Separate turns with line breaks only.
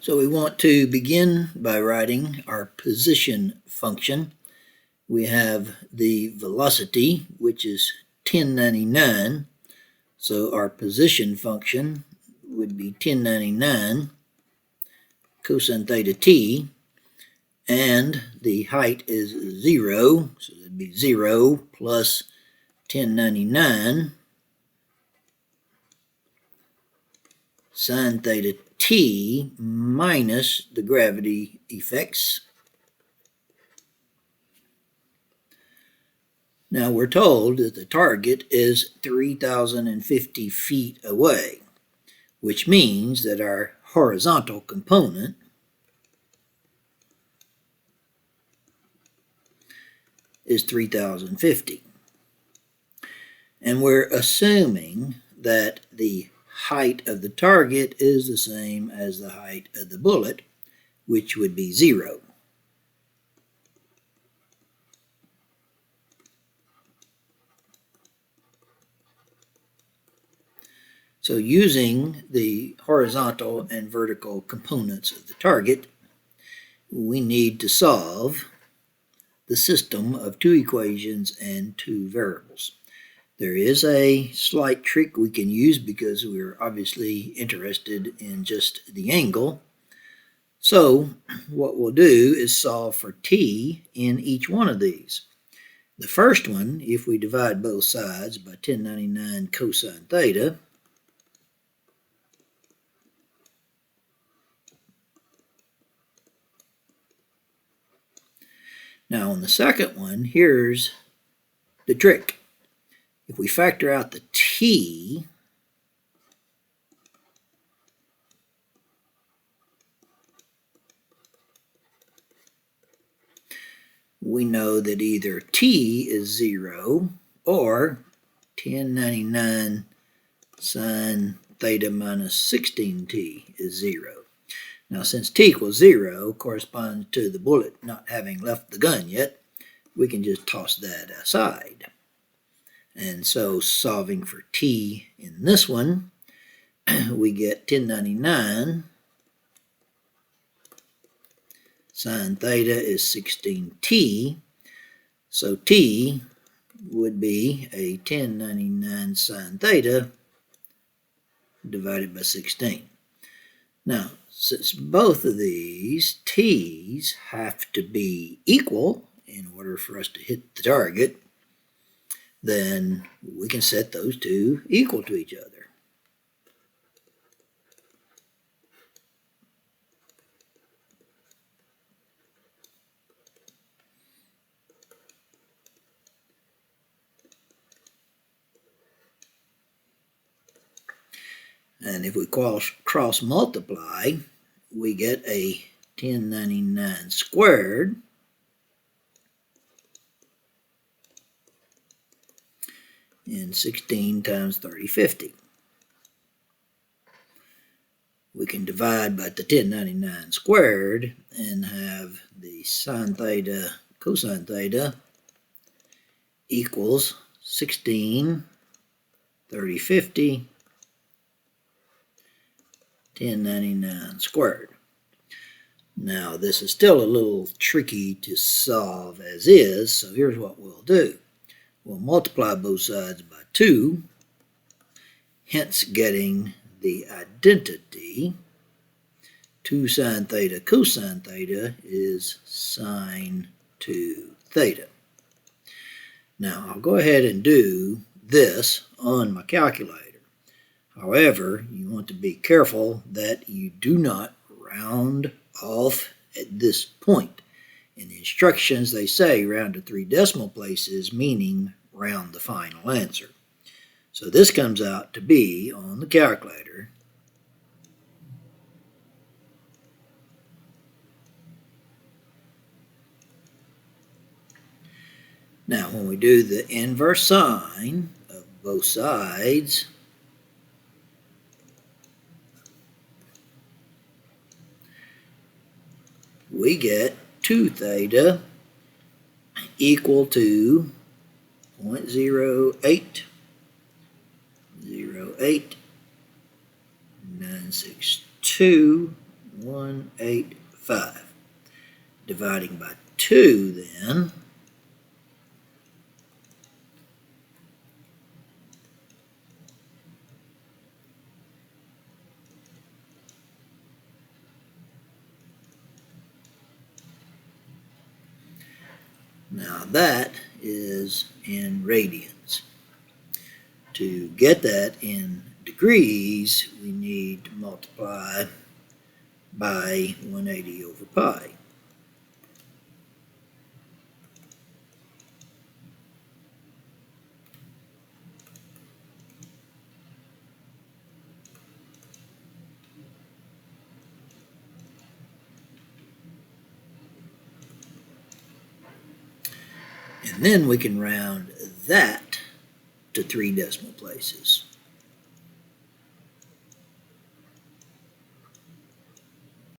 So we want to begin by writing our position function. We have the velocity, which is 1099. So our position function would be 1099 cosine theta t, and the height is 0, so it would be 0 plus 1099 sine theta t minus the gravity effects. Now we're told that the target is 3,050 feet away, which means that our horizontal component is 3,050. And we're assuming that the height of the target is the same as the height of the bullet, which would be 0. So using the horizontal and vertical components of the target, we need to solve the system of two equations and two variables. There is a slight trick we can use because we're obviously interested in just the angle. So what we'll do is solve for t in each one of these. The first one, if we divide both sides by 1099 cosine theta, now on the second one, here's the trick. If we factor out the t, we know that either t is 0 or 1099 sine theta minus 16t is 0. Now since t equals 0 corresponds to the bullet not having left the gun yet, we can just toss that aside. And so solving for t in this one, we get 1099 sine theta is 16t, so t would be a 1099 sine theta divided by 16. Now, since both of these t's have to be equal in order for us to hit the target, then we can set those two equal to each other. And if we cross multiply, we get a 1099 squared and 16 times 3050. We can divide by the 1099 squared and have the sine theta cosine theta equals 16 3050 1099 squared. Now this is still a little tricky to solve as is, so here's what we'll do. We'll multiply both sides by 2, hence getting the identity. 2 sine theta cosine theta is sine 2 theta. Now I'll go ahead and do this on my calculator. However, you want to be careful that you do not round off at this point. In the instructions, they say round to 3 decimal places, meaning round the final answer. So this comes out to be, on the calculator, now when we do the inverse sine of both sides, we get 2 theta equal to 0.0808 962 185. Dividing by 2 then, now that is in radians. To get that in degrees, we need to multiply by 180 over pi. And then we can round that to 3 decimal places.